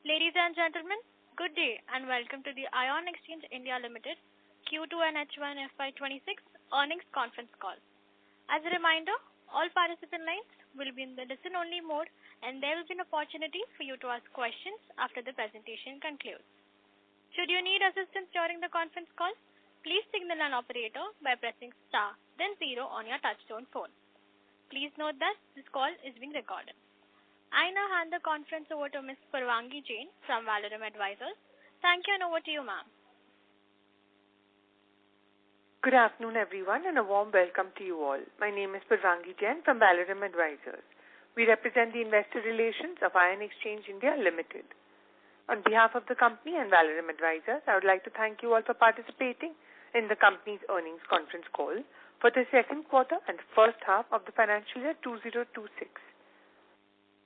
Ladies and gentlemen, good day and welcome to the Ion Exchange India Limited Q2 and H1 FY26 earnings conference call. As a reminder, all participant lines will be in the listen-only mode and there will be an opportunity for you to ask questions after the presentation concludes. Should you need assistance during the conference call, please signal an operator by pressing star, then 0 on your touchtone phone. Please note that this call is being recorded. I now hand the conference over to Ms. Purvangi Jain from Valorem Advisors. Thank you and over to you, ma'am. Good afternoon, everyone, and a warm welcome to you all. My name is Purvangi Jain from Valorem Advisors. We represent the investor relations of Ion Exchange India Limited. On behalf of the company and Valorem Advisors, I would like to thank you all for participating in the company's earnings conference call for the second quarter and first half of the financial year 2026.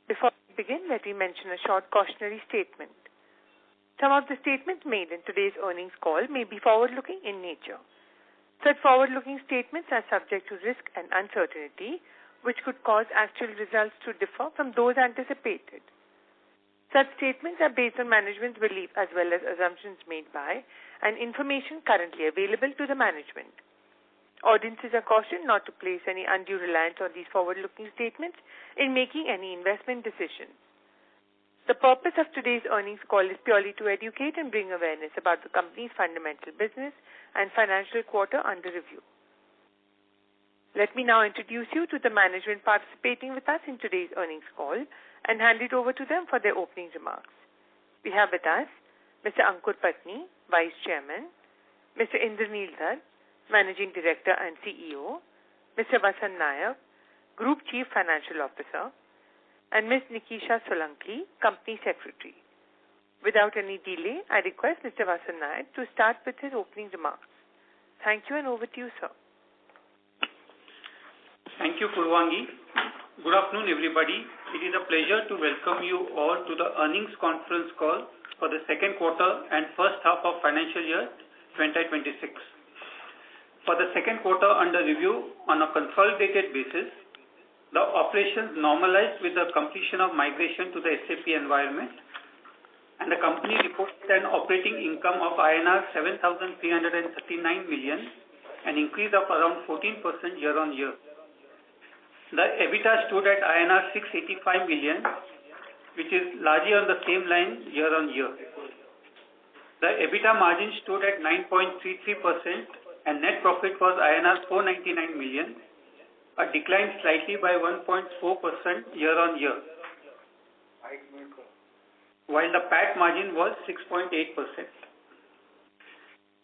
Before we begin, let me mention a short cautionary statement. Some of the statements made in today's earnings call may be forward-looking in nature. Such forward-looking statements are subject to risk and uncertainty, which could cause actual results to differ from those anticipated. Such statements are based on management's belief as well as assumptions made by and information currently available to the management. Audiences are cautioned not to place any undue reliance on these forward-looking statements in making any investment decisions. The purpose of today's earnings call is purely to educate and bring awareness about the company's fundamental business and financial quarter under review. Let me now introduce you to the management participating with us in today's earnings call and hand it over to them for their opening remarks. We have with us Mr. Ankur Patni, Vice Chairman, Mr. Indraneel Dutt, Managing Director and CEO, Mr. Vasant Naik, Group Chief Financial Officer, and Ms. Nikisha Solanki, Company Secretary. Without any delay, I request Mr. Vasant Naik to start with his opening remarks. Thank you and over to you, sir. Thank you, Purvangi. Good afternoon, everybody. It is a pleasure to welcome you all to the earnings conference call for the second quarter and first half of financial year 2026. For the second quarter under review on a consolidated basis, the operations normalized with the completion of migration to the SAP environment, and the company reported an operating income of INR 7,339 million, an increase of around 14% year-on-year. The EBITDA stood at INR 685 million, which is largely on the same line year-on-year. The EBITDA margin stood at 9.33%, and net profit was INR 499 million, a decline slightly by 1.4% year-on-year, while the PAT margin was 6.8%.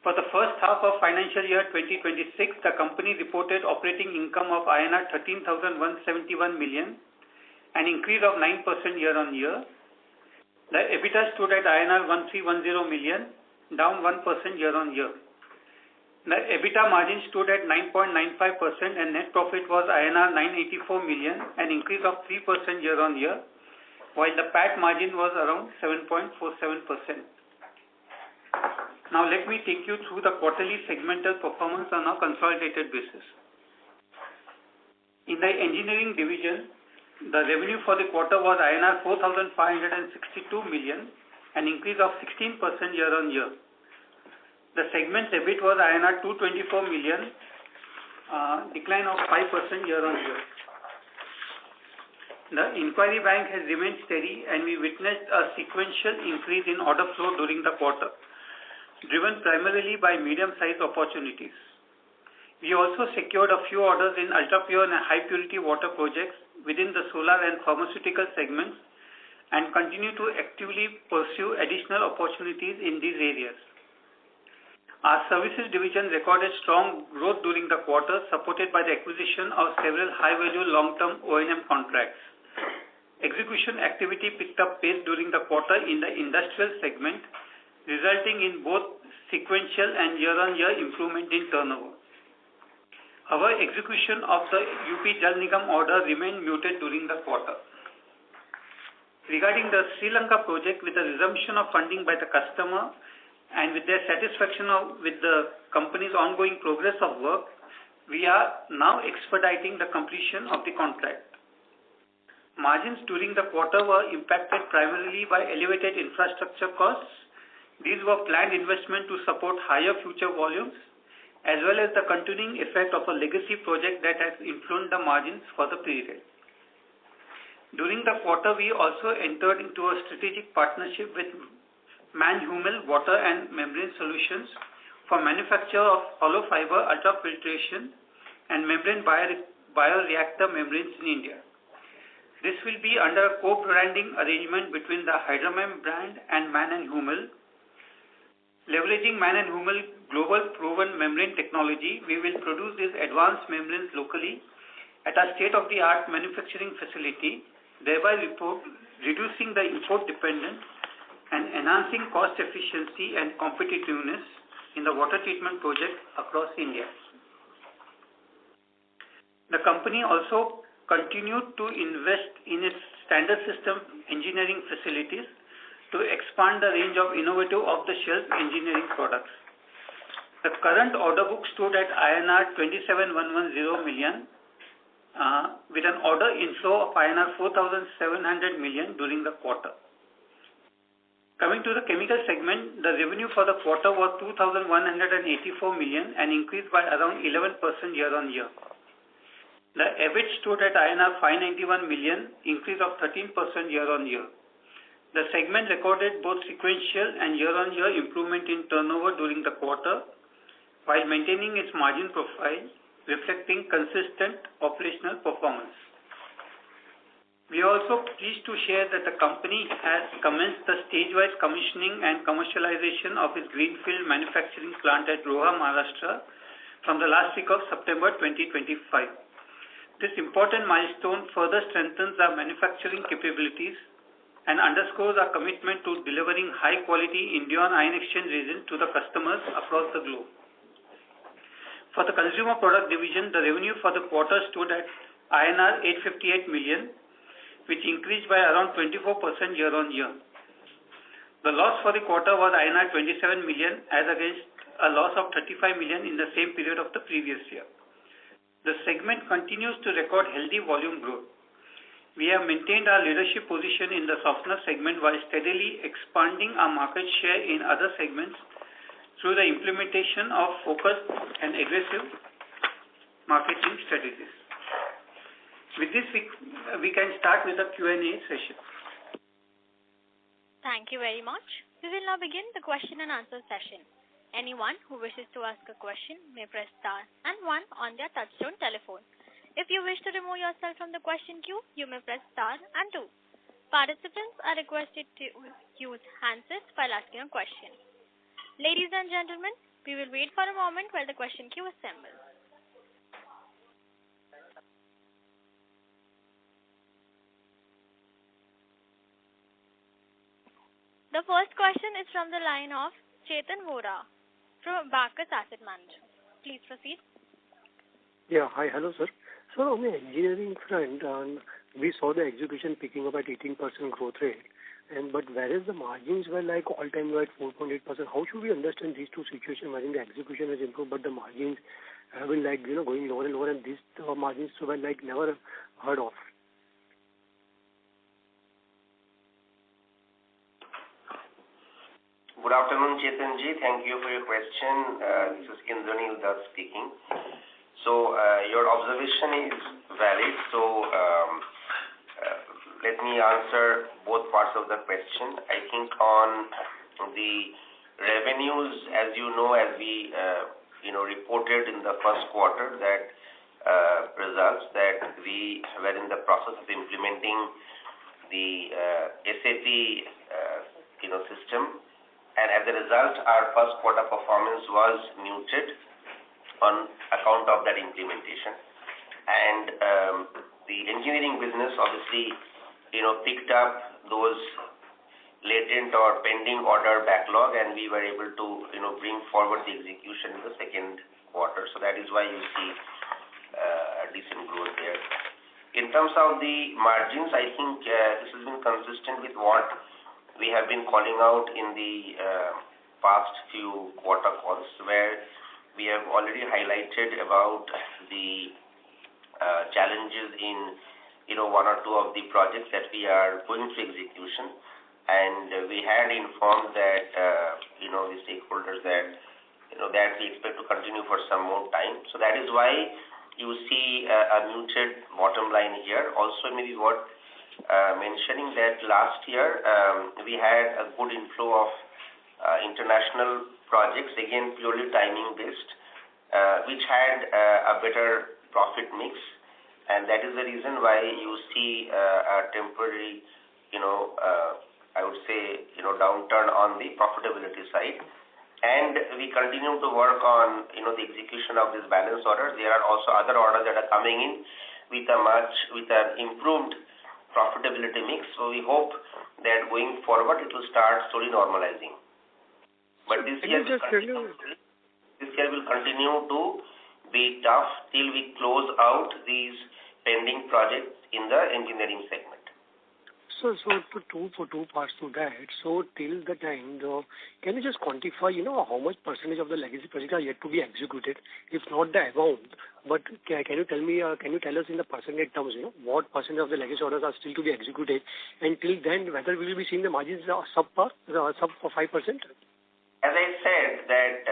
For the first half of financial year 2026, the company reported operating income of INR 13,171 million, an increase of 9% year-on-year. The EBITDA stood at INR 1,310 million, down 1% year-on-year. The EBITDA margin stood at 9.95% and net profit was INR 984 million, an increase of 3% year-on-year, while the PAT margin was around 7.47%. Now let me take you through the quarterly segmental performance on a consolidated basis. In the engineering division, the revenue for the quarter was INR 4,562 million, an increase of 16% year-on-year. The segment's EBIT was INR 224 million, decline of 5% year-on-year. The inquiry bank has remained steady and we witnessed a sequential increase in order flow during the quarter, driven primarily by medium-sized opportunities. We also secured a few orders in ultra-pure and high-purity water projects within the solar and pharmaceutical segments and continue to actively pursue additional opportunities in these areas. Our services division recorded strong growth during the quarter, supported by the acquisition of several high-value long-term O&M contracts. Execution activity picked up pace during the quarter in the industrial segment, resulting in both sequential and year-on-year improvement in turnover. However, execution of the UP Jal Nigam order remained muted during the quarter. Regarding the Sri Lanka project, with the resumption of funding by the customer, and with their satisfaction with the company's ongoing progress of work, we are now expediting the completion of the contract. Margins during the quarter were impacted primarily by elevated infrastructure costs. These were planned investment to support higher future volumes, as well as the continuing effect of a legacy project that has influenced the margins for the period. During the quarter, we also entered into a strategic partnership with MANN+HUMMEL Water and Membrane Solutions for manufacture of hollow fiber ultrafiltration and membrane bioreactor membranes in India. This will be under a co-branding arrangement between the Hydramem brand and MANN+HUMMEL. Leveraging MANN+HUMMEL global proven membrane technology, we will produce these advanced membranes locally at a state-of-the-art manufacturing facility, thereby reducing the import dependence and enhancing cost efficiency and competitiveness in the water treatment project across India. The company also continued to invest in its standard system engineering facilities to expand the range of innovative off-the-shelf engineering products. The current order book stood at INR 27,110 million with an order inflow of INR 4,700 million during the quarter. Coming to the chemical segment, the revenue for the quarter was 2,184 million, an increase by around 11% year-on-year. The EBIT stood at INR 591 million, increase of 13% year-on-year. The segment recorded both sequential and year-on-year improvement in turnover during the quarter, while maintaining its margin profile, reflecting consistent operational performance. We are also pleased to share that the company has commenced the stage-wise commissioning and commercialization of its greenfield manufacturing plant at Roha, Maharashtra from the last week of September 2025. This important milestone further strengthens our manufacturing capabilities and underscores our commitment to delivering high-quality Indian ion exchange resin to the customers across the globe. For the consumer product division, the revenue for the quarter stood at INR 858 million, which increased by around 24% year-on-year. The loss for the quarter was INR 27 million as against a loss of 35 million in the same period of the previous year. The segment continues to record healthy volume growth. We have maintained our leadership position in the softener segment while steadily expanding our market share in other segments through the implementation of focused and aggressive marketing strategies. With this, we can start with the Q&A session. Thank you very much. We will now begin the question and answer session. Anyone who wishes to ask a question may press star and 1 on their touchtone telephone. If you wish to remove yourself from the question queue, you may press star and 2. Participants are requested to use handsets while asking a question. Ladies and gentlemen, we will wait for a moment while the question queue assembles. The first question is from the line of Chetan Vora from Bacchus Asset Management. Please proceed. Yeah, hi, hello sir. So on the engineering front, we saw the execution picking up at 18% growth rate, but whereas the margins were like all-time low at 4.8%, how should we understand these two situations wherein the execution has improved but the margins have been like, going lower and lower, and these margins were like never heard of? Good afternoon, Chetan ji. Thank you for your question. This is Indranil Das speaking. So your observation is valid. So let me answer both parts of the question. I think on the revenues, as you know, as we reported in the first quarter that results that we were in the process of implementing the SAP system. And as a result, our first quarter performance was muted on account of that implementation. And the engineering business obviously, picked up those latent or pending order backlog, and we were able to, bring forward the execution in the second quarter. So that is why you see a decent growth there. In terms of the margins, I think this has been consistent with what we have been calling out in the past few quarter calls, where we have already highlighted about the challenges in one or two of the projects that we are going through execution. And we had informed that, the stakeholders that, that we expect to continue for some more time. So that is why you see a muted bottom line here. Also, maybe what mentioning that last year we had a good inflow of international projects, again purely timing based, which had a better profit mix. And that is the reason why you see a temporary, I would say, downturn on the profitability side. And we continue to work on, the execution of this balance order. There are also other orders that are coming in with an improved profitability mix. So we hope that going forward it will start slowly normalizing. But this year will continue to be tough till we close out these pending projects in the engineering segment. So for two parts to that. So till the time, can you just quantify, how much percentage of the legacy projects are yet to be executed? If not the amount, but can you tell me? Can you tell us in the percentage terms, what percentage of the legacy orders are still to be executed? And till then, whether we will be seeing the margins sub 5%? As I said that,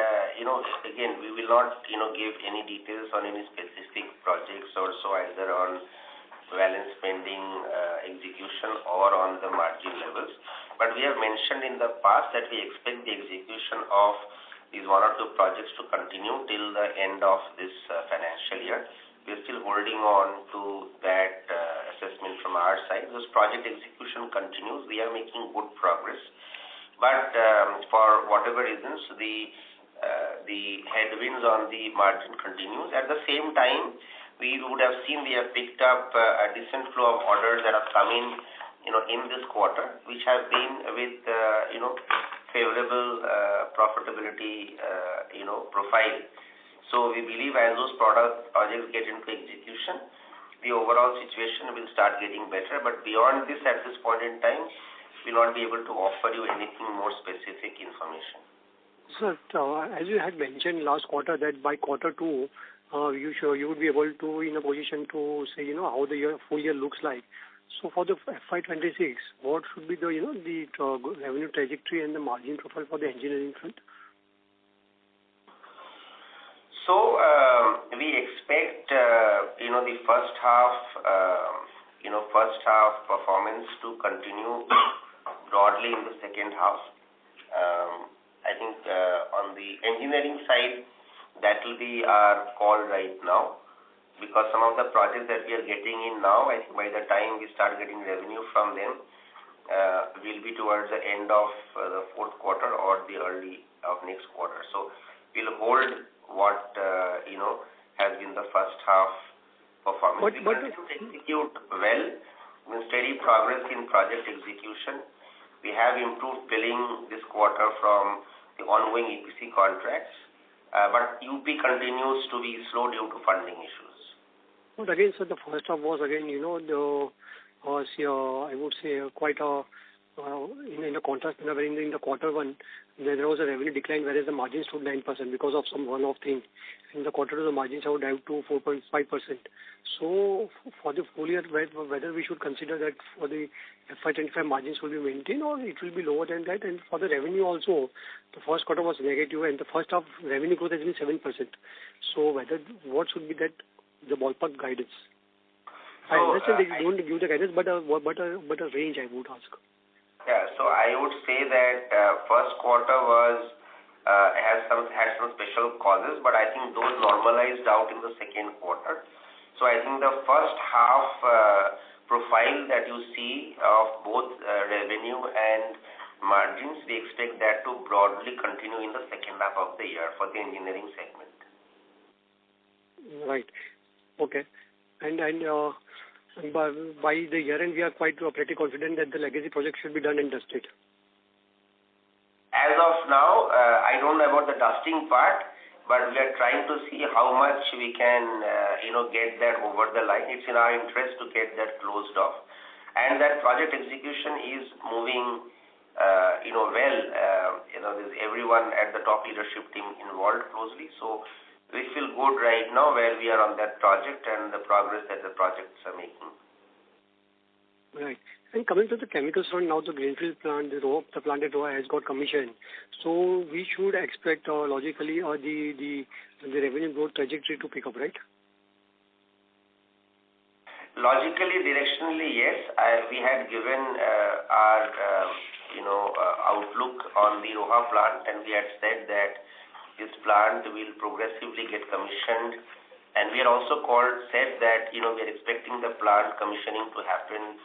again, we will not, give any details on any specific projects or so, either on balance spending execution or on the margin levels. But we have mentioned in the past that we expect the execution of these one or two projects to continue till the end of this financial year. We are still holding on to that assessment from our side. This project execution continues. We are making good progress. But for whatever reasons, the headwinds on the margin continues. At the same time, we would have seen we have picked up a decent flow of orders that have come in, in this quarter, which have been with, favorable profitability, profile. So we believe as those projects get into execution, the overall situation will start getting better. But beyond this, at this point in time, we'll not be able to offer you anything more specific information. Sir, as you had mentioned last quarter that by quarter two, you would be able to in a position to say how the full year looks like. So for the FY26, what should be the the revenue trajectory and the margin profile for the engineering front? So we expect the first half performance to continue broadly in the second half. I think on the engineering side, that will be our call right now, because some of the projects that we are getting in now, I think by the time we start getting revenue from them, will be towards the end of the fourth quarter or the early of next quarter. So we'll hold what has been the first half performance. We continue to execute well, with steady progress in project execution. We have improved billing this quarter from the ongoing EPC contracts, but UP continues to be slow due to funding issues. But again, sir, the first half was again, I would say quite a in the contrast in the quarter one, there was a revenue decline, whereas the margins stood 9% because of some one-off thing. In the quarter two, the margins have dived to 4.5%. So for the full year, whether we should consider that for the FY25 margins will be maintained or it will be lower than that. And for the revenue also, the first quarter was negative and the first half revenue growth has been 7%. So what should be that the ballpark guidance? I understand that you don't give the guidance, but a range I would ask. Yeah, so I would say that first quarter had some special causes, but I think those normalized out in the second quarter. So I think the first half profile that you see of both revenue and margins, we expect that to broadly continue in the second half of the year for the engineering segment. Right. Okay. And by the year end, we are quite pretty confident that the legacy project should be done and dusted. As of now, I don't know about the dusting part, but we are trying to see how much we can, get that over the line. It's in our interest to get that closed off. And that project execution is moving, well. There's everyone at the top leadership team involved closely. So we feel good right now where we are on that project and the progress that the projects are making. Right. And coming to the chemicals front, now the greenfield plant, the plant at Roha has got commissioned. So we should expect logically the revenue growth trajectory to pick up, right? Logically, directionally, yes. We had given our outlook on the Roha plant, and we had said that this plant will progressively get commissioned. And we had also said that we are expecting the plant commissioning to happen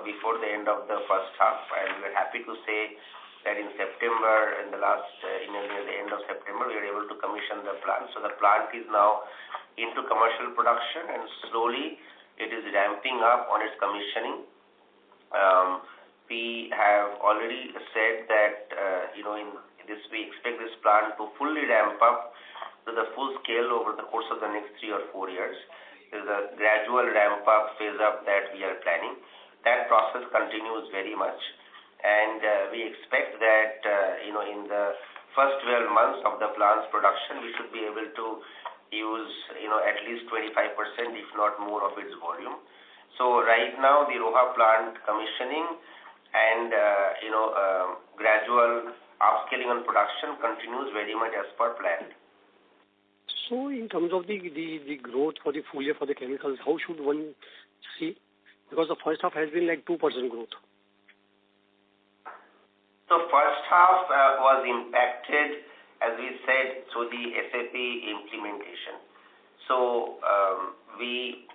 before the end of the first half. And we are happy to say that in September, in the end of September, we were able to commission the plant. So the plant is now into commercial production, and slowly it is ramping up on its commissioning. We have already said that we expect this plant to fully ramp up to the full scale over the course of the next 3 or 4 years. There is a gradual ramp up, phase up that we are planning. That process continues very much, and we expect that in the first 12 months of the plant's production, we should be able to use at least 25%, if not more, of its volume. So right now the Roha plant commissioning and gradual upscaling on production continues very much as per plan. So in terms of the growth for the full year for the chemicals, how should one see? Because the first half has been like 2% growth. So first half was impacted, as we said, through the SAP implementation. So we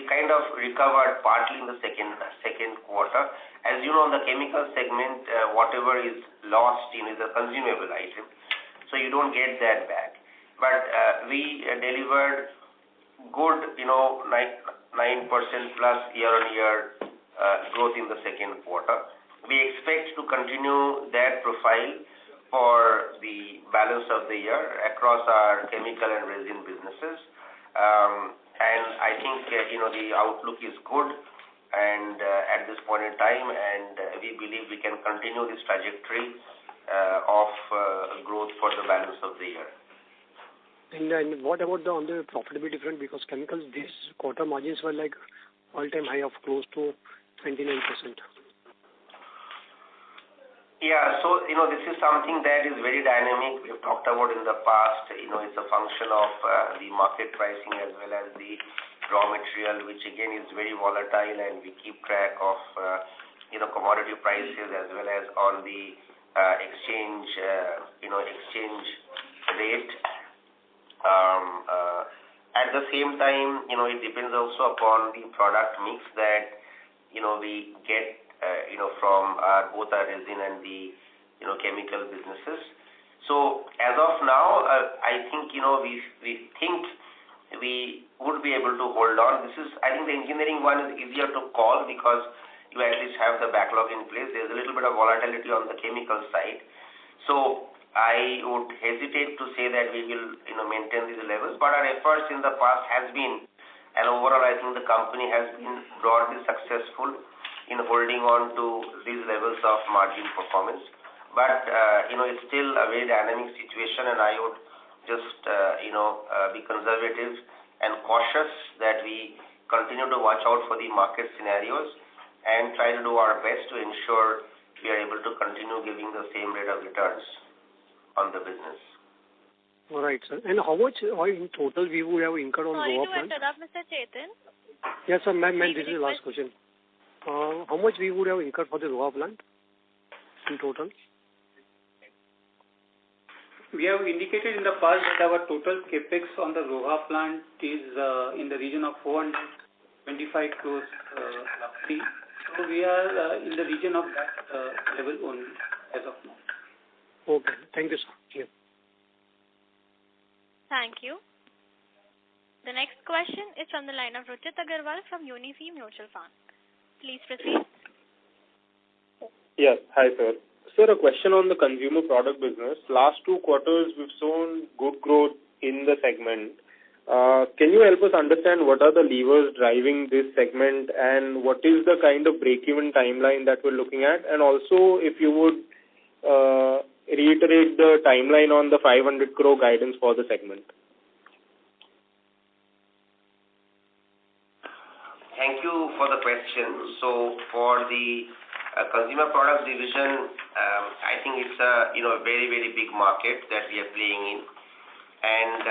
kind of recovered partly in the second quarter. As you know, in the chemical segment, whatever is lost is a consumable item, so you don't get that back. But we delivered good, 9% plus year-on-year growth in the second quarter. We expect to continue that profile for the balance of the year across our chemical and resin businesses. And I think, the outlook is good and at this point in time, and we believe we can continue this trajectory of growth for the balance of the year. And then what about on the profitability front? Because chemicals, this quarter margins were like all-time high of close to 29%. Yeah, so, this is something that is very dynamic. We've talked about in the past, it's a function of the market pricing as well as the raw material, which again is very volatile, and we keep track of, commodity prices as well as on the exchange rate. At the same time, it depends also upon the product mix that, we get, from both our resin and the, chemical businesses. So as of now, I think, we think we would be able to hold on. I think the engineering one is easier to call because you at least have the backlog in place. There's a little bit of volatility on the chemical side. So I would hesitate to say that we will, maintain these levels, but our efforts in the past has been, and overall I think the company has been broadly successful in holding on to these levels of margin performance. But, it's still a very dynamic situation, and I would just, be conservative and cautious that we continue to watch out for the market scenarios and try to do our best to ensure we are able to continue giving the same rate of returns on the business. All right, sir. And how much in total we would have incurred on Roha plant? Sorry to interrupt, Mr. Chetan. Yes, sir, ma'am, this is the last question. How much we would have incurred for the Roha plant in total? We have indicated in the past that our total capex on the Roha plant is in the region of 425 crores roughly. So we are in the region of that level only as of now. Okay, thank you, sir. Yeah. Thank you. The next question is from the line of Ruchit Agarwal from Unifi Mutual Fund. Please proceed. Yes, hi sir. Sir, a question on the consumer product business. Last 2 quarters, we've shown good growth in the segment. Can you help us understand what are the levers driving this segment and what is the kind of break-even timeline that we're looking at? And also, if you would reiterate the timeline on the 500 crore guidance for the segment. Thank you for the question. So for the consumer products division, I think it's a very, very big market that we are playing in, and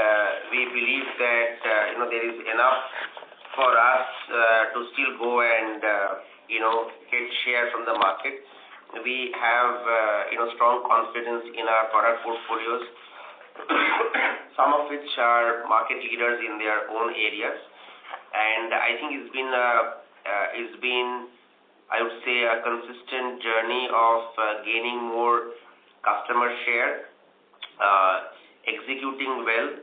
we believe that there is enough for us to still go and get share from the market. We have strong confidence in our product portfolios, some of which are market leaders in their own areas, and I think it's been I would say a consistent journey of gaining more customer share, executing well,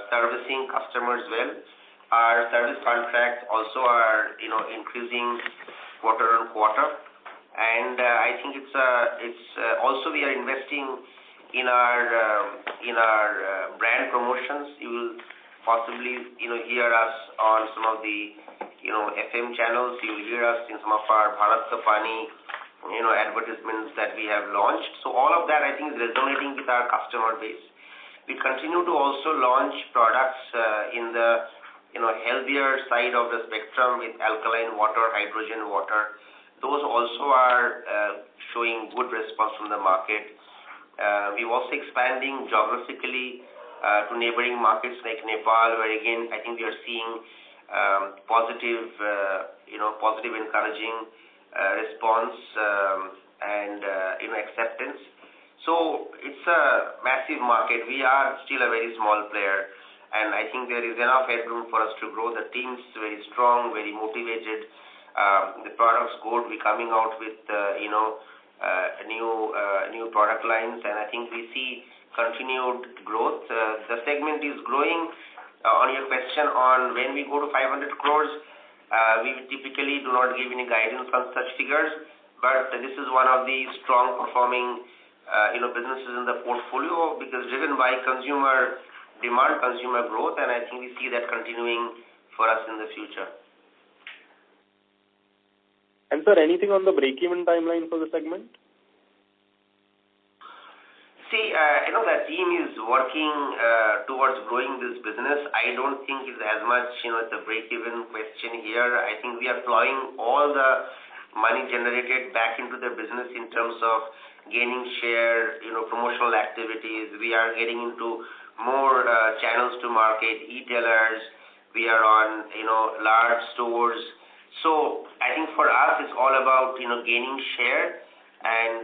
servicing customers well. Our service contracts also are increasing quarter on quarter, and I think it's also we are investing in our brand promotions. You will possibly hear us on some of the FM channels. You will hear us in some of our Bharat Ka Pani advertisements that we have launched. So all of that I think is resonating with our customer base. We continue to also launch products in the healthier side of the spectrum with alkaline water, hydrogen water. Those also are showing good response from the market. We're also expanding geographically to neighboring markets like Nepal, where again I think we are seeing positive encouraging response and acceptance. So it's a massive market. We are still a very small player, and I think there is enough headroom for us to grow. The team's very strong, very motivated. The product's good. We're coming out with new product lines, and I think we see continued growth. The segment is growing. On your question on when we go to 500 crores, we typically do not give any guidance on such figures, but this is one of the strong performing businesses in the portfolio because driven by consumer demand, consumer growth, and I think we see that continuing for us in the future. And sir, anything on the break-even timeline for the segment? See, the team is working towards growing this business. I don't think it's as much, it's a break-even question here. I think we are plowing all the money generated back into the business in terms of gaining share, promotional activities. We are getting into more channels to market, e-tailers. We are on, large stores. So I think for us, it's all about, gaining share and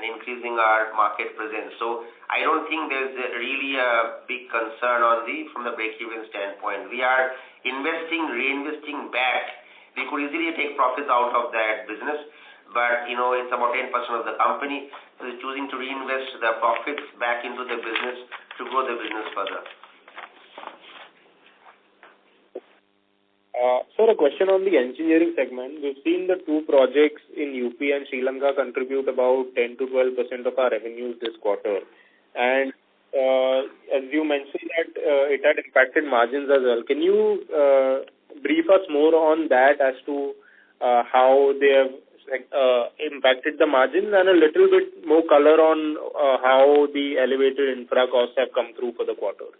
increasing our market presence. So I don't think there's really a big concern from the break-even standpoint. We are reinvesting back. We could easily take profits out of that business, but it's about 10% of the company. So we're choosing to reinvest the profits back into the business to grow the business further. Sir, a question on the engineering segment. We've seen the two projects in UP and Sri Lanka contribute about 10 to 12% of our revenues this quarter. And as you mentioned that it had impacted margins as well. Can you brief us more on that as to how they have impacted the margins and a little bit more color on how the elevated infra costs have come through for the quarter?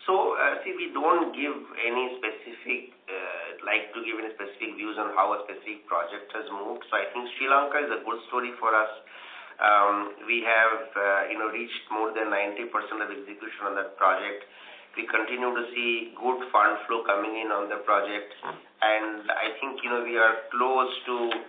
So, we don't give any specific, give any specific views on how a specific project has moved. So I think Sri Lanka is a good story for us. We have, reached more than 90% of execution on that project. We continue to see good fund flow coming in on the project, and I think, we are close towards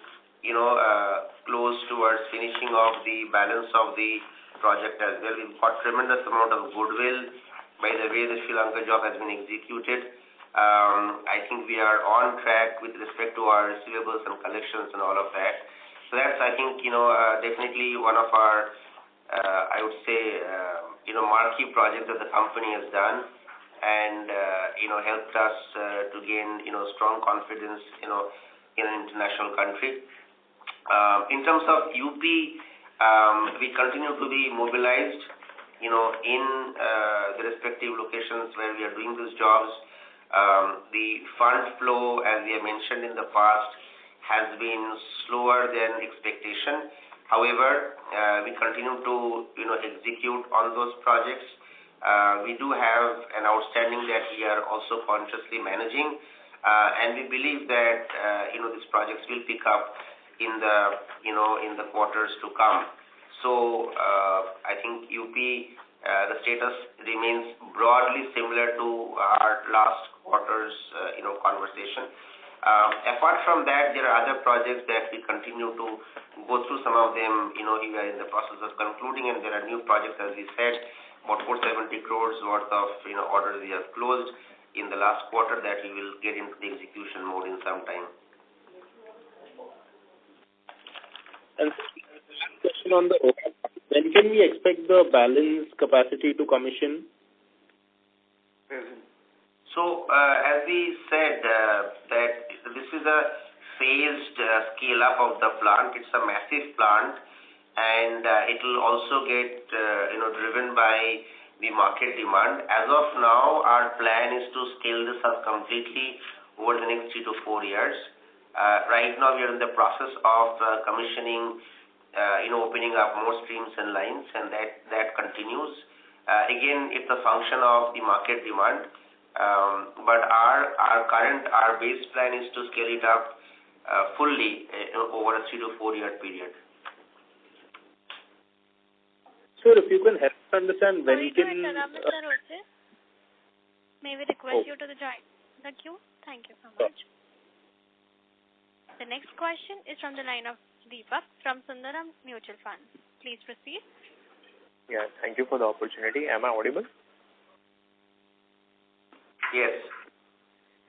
finishing off the balance of the project as well. We've got tremendous amount of goodwill by the way the Sri Lanka job has been executed. I think we are on track with respect to our receivables and collections and all of that. So that's, I think, definitely one of our, I would say, marquee projects that the company has done and, helped us to gain, strong confidence, in an international country. In terms of UP, we continue to be mobilized in the respective locations where we are doing these jobs. The fund flow, as we have mentioned in the past, has been slower than expectation. However, we continue to execute on those projects. We do have an outstanding that we are also consciously managing, and we believe that these projects will pick up in the quarters to come. So I think UP, the status remains broadly similar to our last quarter's conversation. Apart from that, there are other projects that we continue to go through. Some of them, we are in the process of concluding, and there are new projects, as we said, about 470 crores worth of orders we have closed in the last quarter that we will get into the execution mode in some time. And question on the when can we expect the balance capacity to commission? So, as we said, that this is a phased scale-up of the plant. It's a massive plant, and it will also get, driven by the market demand. As of now, our plan is to scale this up completely over the next 3 to 4 years. Right now, we are in the process of commissioning, opening up more streams and lines, and that continues. Again, it's a function of the market demand. But our base plan is to scale it up fully over a 3 to 4 year period. Sir, if you can help us understand when Sorry can... to interrupt, Mr. Roche. May we request you to join the queue? Thank you so much. The next question is from the line of Deepak from Sundaram Mutual Fund. Please proceed. Yeah, thank you for the opportunity. Am I audible? Yes.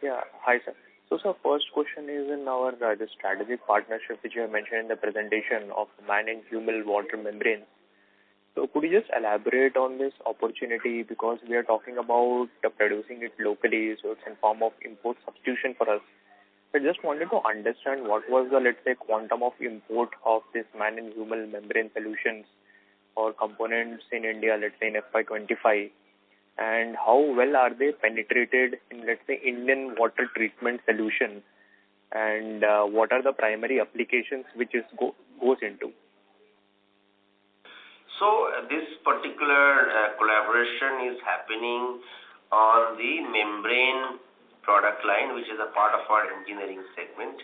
Yeah, hi sir. So sir, first question is in our the strategic partnership which you have mentioned in the presentation of man and human water membranes. So could you just elaborate on this opportunity, because we are talking about producing it locally, so it's in form of import substitution for us. I just wanted to understand what was the, let's say, quantum of import of this man and human membrane solutions or components in India, let's say in FY25, and how well are they penetrated in, let's say, Indian water treatment solution, and what are the primary applications which it goes into? So this particular collaboration is happening on the membrane product line, which is a part of our engineering segment.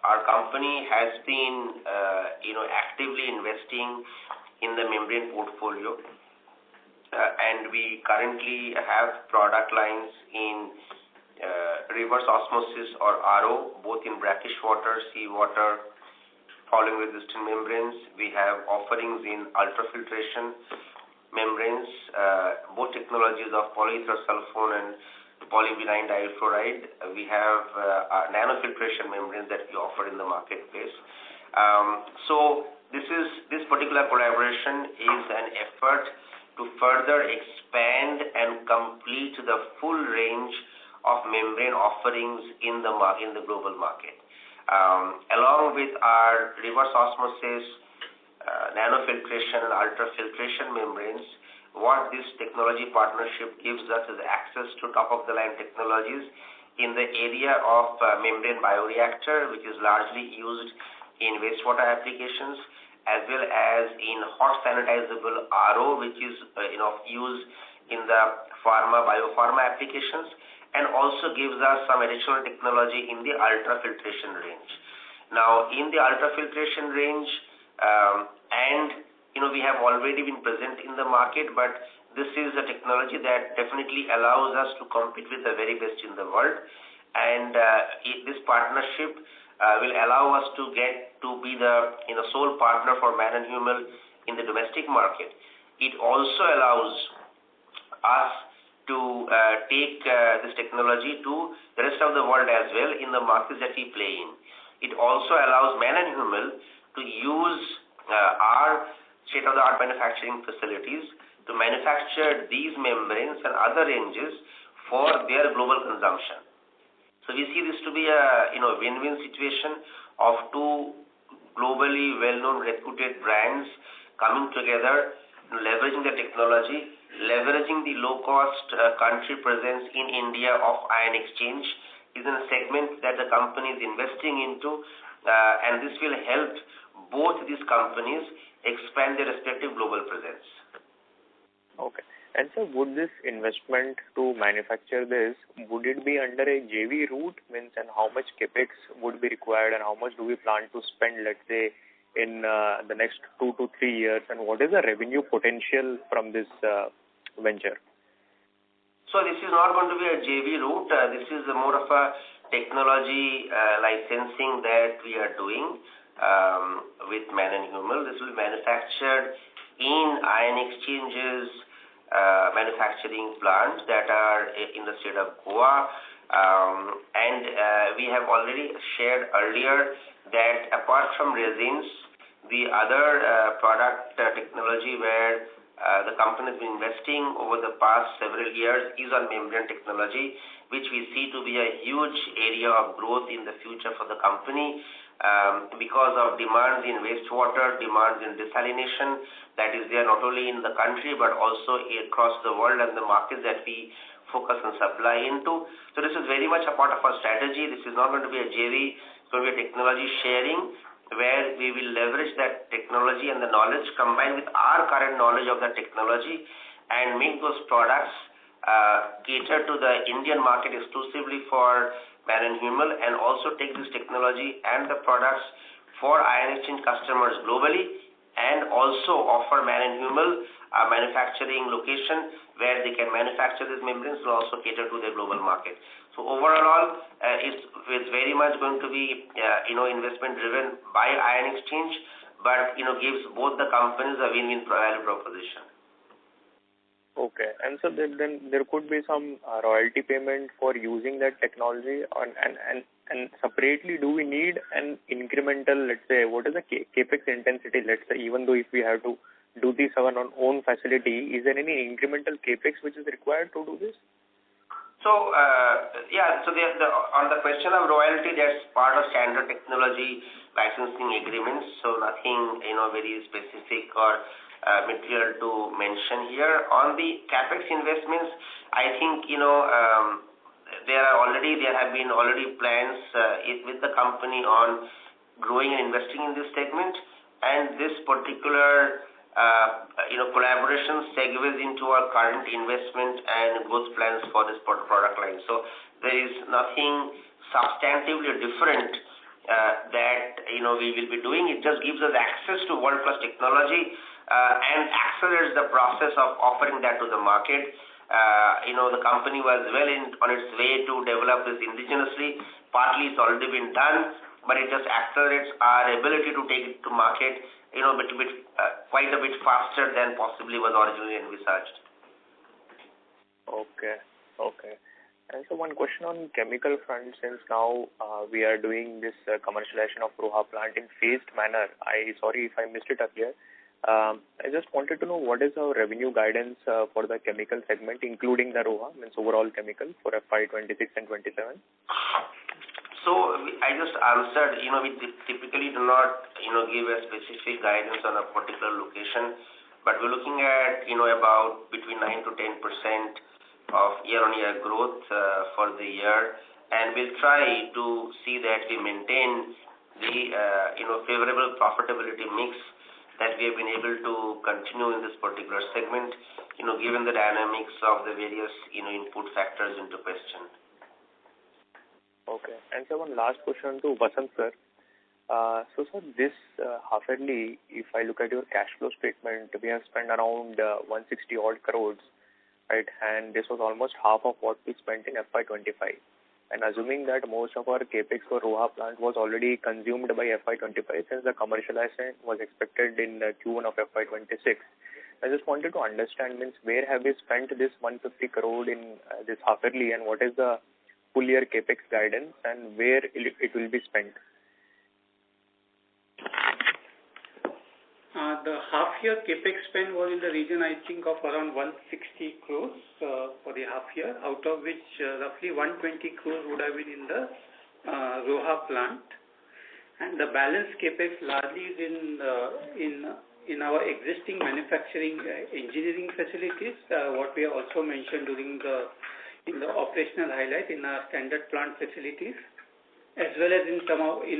Our company has been, actively investing in the membrane portfolio, and we currently have product lines in reverse osmosis or RO, both in brackish water, seawater, fouling resistant membranes. We have offerings in ultrafiltration membranes, both technologies of polyethersulfone and polyvinyl difluoride. We have nanofiltration membranes that we offer in the marketplace. So this particular collaboration is an effort to further expand and complete the full range of membrane offerings in the global market. Along with our reverse osmosis, nanofiltration and ultrafiltration membranes, what this technology partnership gives us is access to top-of-the-line technologies in the area of membrane bioreactor, which is largely used in wastewater applications, as well as in hot sanitizable RO, which is of use in the biopharma applications, and also gives us some additional technology in the ultrafiltration range. Now, in the ultrafiltration range, we have already been present in the market, but this is a technology that definitely allows us to compete with the very best in the world. And this partnership will allow us to get to be the sole partner for man and human in the domestic market. It also allows us to take this technology to the rest of the world as well in the markets that we play in. It also allows man and human to use our state-of-the-art manufacturing facilities to manufacture these membranes and other ranges for their global consumption. So we see this to be a win-win situation of two globally well-known reputed brands coming together, leveraging the technology, leveraging the low-cost country presence in India of ion exchange is in a segment that the company is investing into, and this will help both these companies expand their respective global presence. Okay. And so would this investment to manufacture this, would it be under a JV route? Means, and how much capex would be required and how much do we plan to spend, let's say, in the next 2 to 3 years? And what is the revenue potential from this venture? So this is not going to be a JV route. This is more of a technology licensing that we are doing with Man and Humel. This will be manufactured in ion exchanges manufacturing plants that are in the state of Goa. We have already shared earlier that apart from resins, the other product technology where the company has been investing over the past several years is on membrane technology, which we see to be a huge area of growth in the future for the company because of demands in wastewater, demands in desalination that is there not only in the country but also across the world and the markets that we focus and supply into. So this is very much a part of our strategy. This is not going to be a JV, it's going to be a technology sharing where we will leverage that technology and the knowledge combined with our current knowledge of that technology and make those products cater to the Indian market exclusively for Man and Humel, and also take this technology and the products for ion exchange customers globally, and also offer Man and Humel a manufacturing location where they can manufacture these membranes and also cater to the global market. So overall, it's very much going to be investment driven by ion exchange, but gives both the companies a win-win value proposition. Okay. And so then there could be some royalty payment for using that technology and separately do we need an incremental, let's say, what is the capex intensity, let's say, even though if we have to do this on our own facility, is there any incremental capex which is required to do this? So, on the question of royalty, that's part of standard technology licensing agreements, so nothing, very specific or material to mention here. On the capex investments, I think, there have been already plans with the company on growing and investing in this segment, and this particular collaboration segues into our current investment and growth plans for this product line. So there is nothing substantively different that we will be doing. It just gives us access to world-class technology and accelerates the process of offering that to the market. The company was well on its way to develop this indigenously. Partly it's already been done, but it just accelerates our ability to take it to market quite a bit faster than possibly was originally envisaged. Okay. And so one question on chemical front, since now we are doing this commercialization of Roha plant in phased manner. Sorry if I missed it up here. I just wanted to know what is our revenue guidance for the chemical segment, including the Roha, means overall chemical for FY 26 and 27. So I just answered, we typically do not, give a specific guidance on a particular location, but we're looking at, about between 9 to 10% of year-on-year growth for the year, and we'll try to see that we maintain the, favorable profitability mix that we have been able to continue in this particular segment, given the dynamics of the various, input factors into question. Okay. And so one last question to Vasant sir. So sir, this half yearly, if I look at your cash flow statement, we have spent around 160 odd crores, right? And this was almost half of what we spent in FY 25. And assuming that most of our capex for Roha plant was already consumed by FY 25, since the commercialization was expected in Q1 of FY 26, I just wanted to understand, where have we spent this 150 crore in this half yearly, and what is the full year capex guidance and where it will be spent? The half year capex spend was in the region, I think, of around 160 crores for the half year, out of which roughly 120 crores would have been in the Roha plant, and the balance capex largely is in our existing manufacturing engineering facilities, what we have also mentioned in the operational highlight in our standard plant facilities, as well as in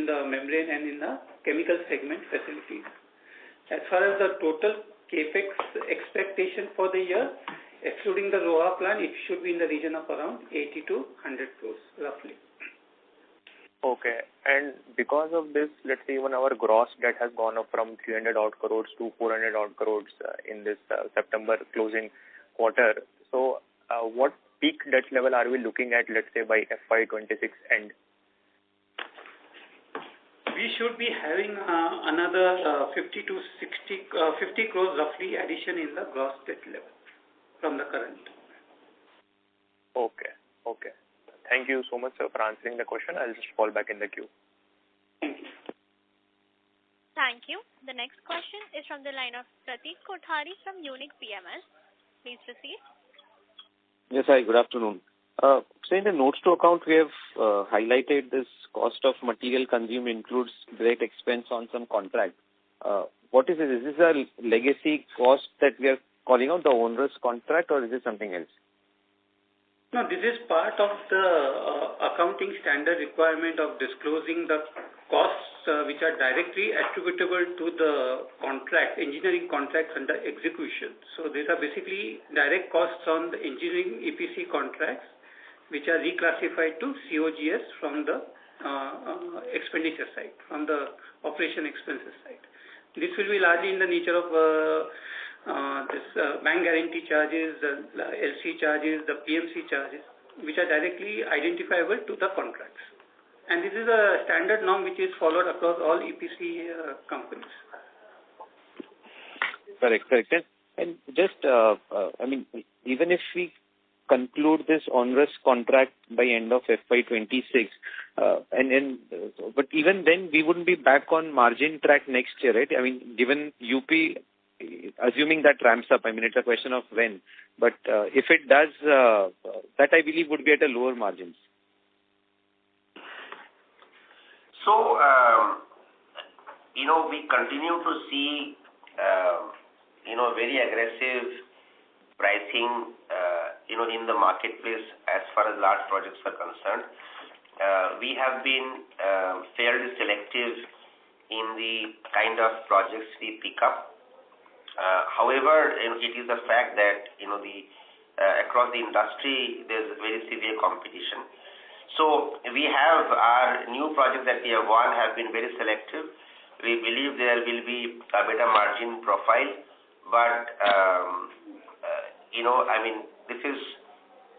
the membrane and in the chemical segment facilities. As far as the total CAPEX expectation for the year, excluding the Roha plan, it should be in the region of around 80 to 100 crores, roughly. Okay. And because of this, let's say even our gross debt has gone up from 300 odd crores to 400 odd crores in this September closing quarter. So what peak debt level are we looking at, let's say, by FY26 end? We should be having another 50 to 50 crores roughly addition in the gross debt level from the current. Okay. Okay. Thank you so much, sir, for answering the question. I'll just fall back in the queue. Thank you. Thank you. The next question is from the line of Pratik Kothari from Unique PMS. Please proceed. Yes, hi, good afternoon. So in the notes to account, we have highlighted this cost of material consumed includes direct expense on some contract. What is it? Is this a legacy cost that we are calling out, the onerous contract, or is it something else? No, this is part of the accounting standard requirement of disclosing the costs which are directly attributable to the contract, engineering contracts under execution. So these are basically direct costs on the engineering EPC contracts which are reclassified to COGS from the expenditure side, from the operation expenses side. This will be largely in the nature of bank guarantee charges, the LC charges, the PMC charges, which are directly identifiable to the contracts. And this is a standard norm which is followed across all EPC companies. Correct. And just, even if we conclude this onerous contract by end of FY26, but even then we wouldn't be back on margin track next year, right? I mean, given UP, assuming that ramps up, I mean, it's a question of when. But if it does, that I believe would be at a lower margins. So, we continue to see, very aggressive pricing, in the marketplace as far as large projects are concerned. We have been fairly selective in the kind of projects we pick up. However, it is a fact that, across the industry, there's very severe competition. So we have our new projects that we have won have been very selective. We believe there will be a better margin profile, but, this is,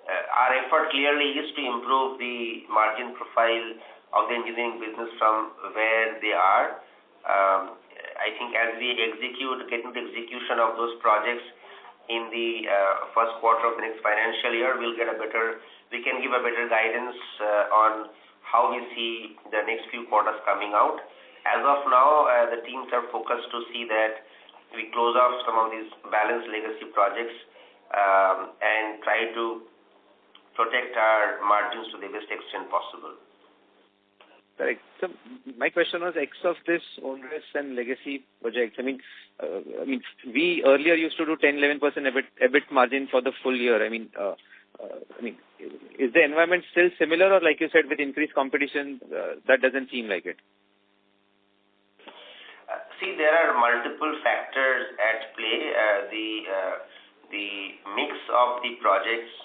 our effort clearly is to improve the margin profile of the engineering business from where they are. I think as we get into execution of those projects in the first quarter of the next financial year, we can give a better guidance on how we see the next few quarters coming out. As of now, the teams are focused to see that we close off some of these balanced legacy projects and try to protect our margins to the best extent possible. Correct. So my question was X of this onerous and legacy projects. I mean, we earlier used to do 10-11% EBIT margin for the full year. Is the environment still similar, or like you said, with increased competition, that doesn't seem like it? See, there are multiple factors at play. The mix of the projects,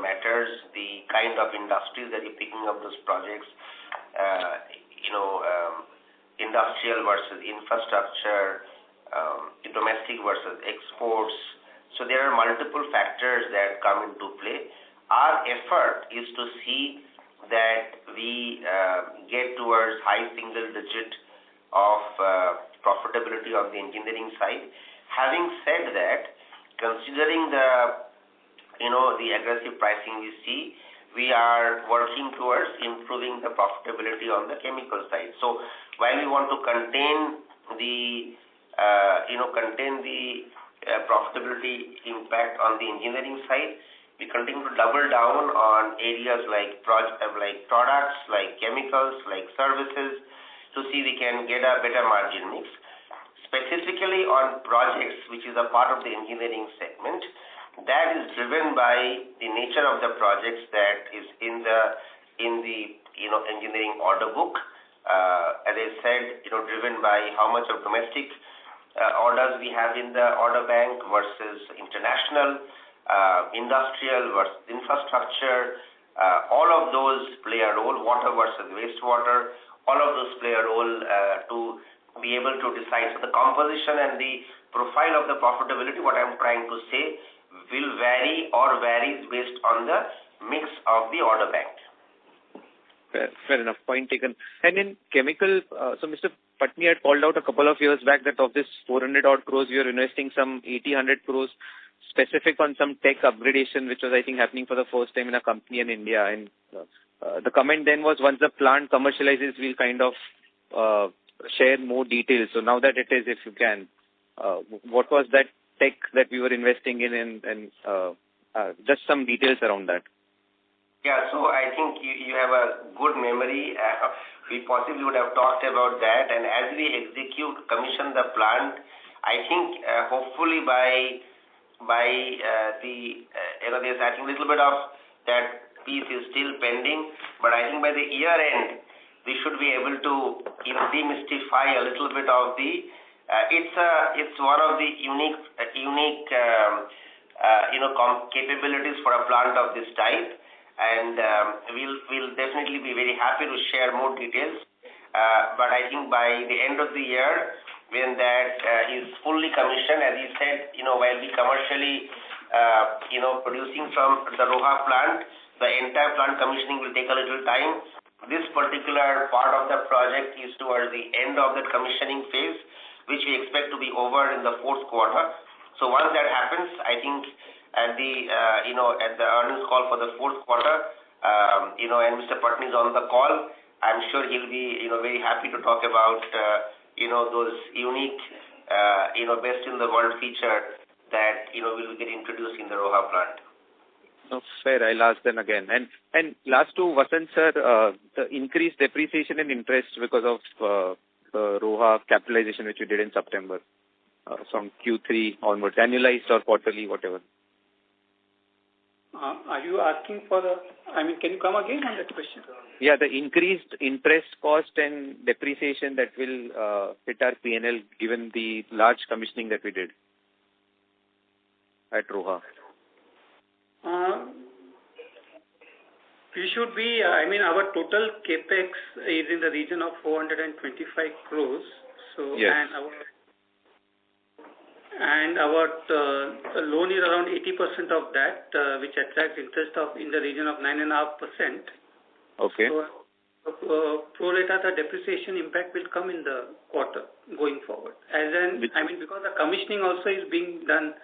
matters. The kind of industries that you're picking up those projects, industrial versus infrastructure, domestic versus exports. So there are multiple factors that come into play. Our effort is to see that we get towards high single digit of profitability on the engineering side. Having said that, considering the aggressive pricing we see, we are working towards improving the profitability on the chemical side. So while we want to contain the profitability impact on the engineering side, we continue to double down on areas like products, like chemicals, like services, to see we can get a better margin mix. Specifically on projects, which is a part of the engineering segment, that is driven by the nature of the projects that is in the engineering order book. As I said, driven by how much of domestic orders we have in the order bank versus international, industrial versus infrastructure. All of those play a role, water versus wastewater, all of those play a role to be able to decide. So the composition and the profile of the profitability, what I'm trying to say, will vary or varies based on the mix of the order bank. Fair enough. Point taken. And in chemical, so Mr. Patni had called out a couple of years back that of this 400 odd crores, we are investing some 80-100 crores specific on some tech upgradation, which was, I think, happening for the first time in a company in India. And the comment then was once the plant commercializes, we'll kind of share more details. So now that it is, if you can, what was that tech that we were investing in and just some details around that? Yeah, so I think you have a good memory. We possibly would have talked about that, and as we commission the plant, I think hopefully there's I think a little bit of that piece is still pending, but I think by the year end we should be able to demystify a little bit of the. It's one of the unique capabilities for a plant of this type. And we'll definitely be very happy to share more details. But I think by the end of the year, when that is fully commissioned, as you said, while we commercially, producing from the Roha plant, the entire plant commissioning will take a little time. This particular part of the project is towards the end of the commissioning phase, which we expect to be over in the fourth quarter. So once that happens, I think at the earnings call for the fourth quarter, and Mr. Patni is on the call, I'm sure he'll be, very happy to talk about, those unique, best in the world feature that, will get introduced in the Roha plant. No, fair. I'll ask them again. And last to Vasant sir, the increased depreciation and interest because of the Roha capitalization which you did in September from Q3 onwards, annualized or quarterly, whatever. Are you asking for can you come again on that question? Yeah, the increased interest cost and depreciation that will hit our P&L given the large commissioning that we did at Roha. We should be, our total capex is in the region of 425 crores. So, yes. And our loan is around 80% of that, which attracts interest in the region of 9.5%. Okay. So, pro rata the depreciation impact will come in the quarter going forward. Because the commissioning also is being done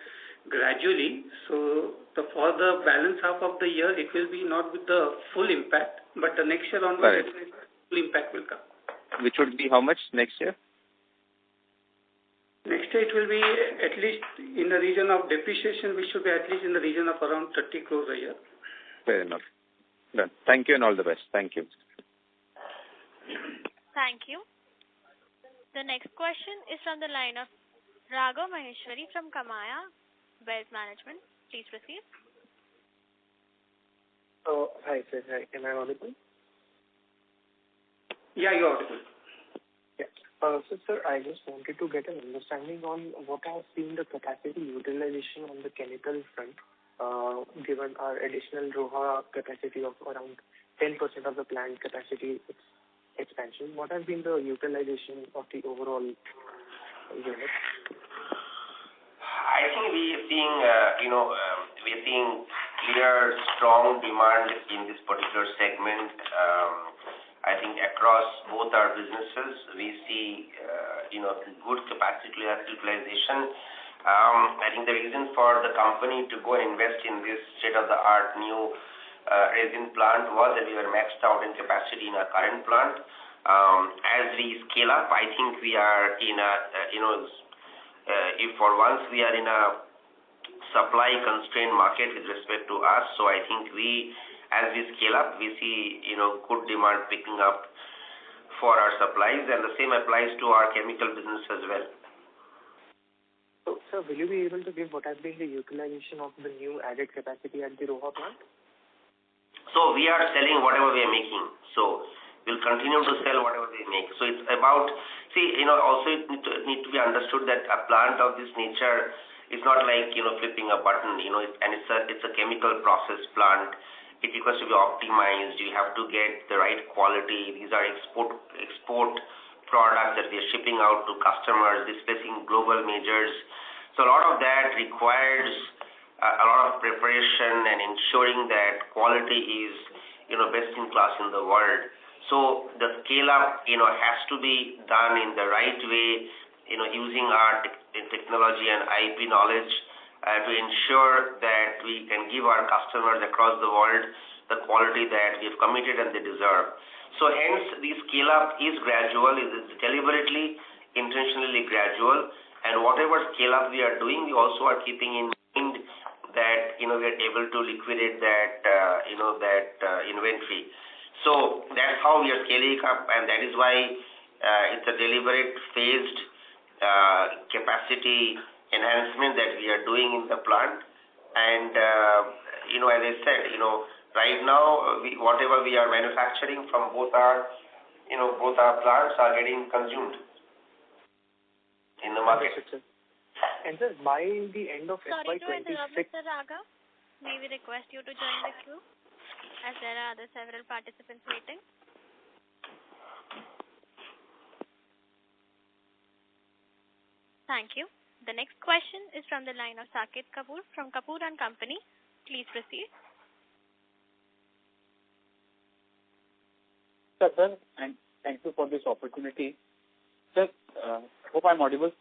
gradually, so for the balance half of the year, it will be not with the full impact, but the next year onwards, right, full impact will come. Which would be how much next year? Next year it will be at least in the region of depreciation, which should be at least in the region of around 30 crores a year. Fair enough. Done. Thank you and all the best. Thank you. Thank you. The next question is from the line of Raghav Maheshwari from Kamaya Wealth Management. Please proceed. Hi, sir. Hi. Am I audible? Yeah, you're audible. Yeah. So, sir, I just wanted to get an understanding on what has been the capacity utilization on the chemical front, given our additional Roha capacity of around 10% of the plant capacity expansion. What has been the utilization of the overall unit? I think we are seeing clear, strong demand in this particular segment. I think across both our businesses, we see, good capacity utilization. I think the reason for the company to go and invest in this state-of-the-art new resin plant was that we were maxed out in capacity in our current plant. As we scale up, I think we are in a, if for once we are in a supply-constrained market with respect to us, so I think as we scale up, we see, good demand picking up for our supplies, and the same applies to our chemical business as well. So, sir, will you be able to give what has been the utilization of the new added capacity at the Roha plant? So we are selling whatever we are making. So we'll continue to sell whatever we make. So it's about, also it need to be understood that a plant of this nature is not like, flipping a button, it's a chemical process plant. It requires to be optimized. You have to get the right quality. These are export products that we are shipping out to customers, displacing global majors. So a lot of that requires a lot of preparation and ensuring that quality is, best in class in the world. So the scale up, has to be done in the right way, using our technology and IP knowledge to ensure that we can give our customers across the world the quality that we have committed and they deserve. So hence, the scale up is gradual, is deliberately, intentionally gradual, and whatever scale up we are doing, we also are keeping in mind that, we are able to liquidate that, inventory. So that's how we are scaling up, and that is why it's a deliberate, phased capacity enhancement that we are doing in the plant. And, as I said, right now, whatever we are manufacturing from both our plants are getting consumed in the market. And sir, by the end of Sorry to interrupt, FY26... Mr. Raga. May we request you to join the queue, as there are other several participants waiting. Thank you. The next question is from the line of Saket Kapoor from Kapoor & Company. Please proceed. Sir, and thank you for this opportunity. Sir, hope I'm audible.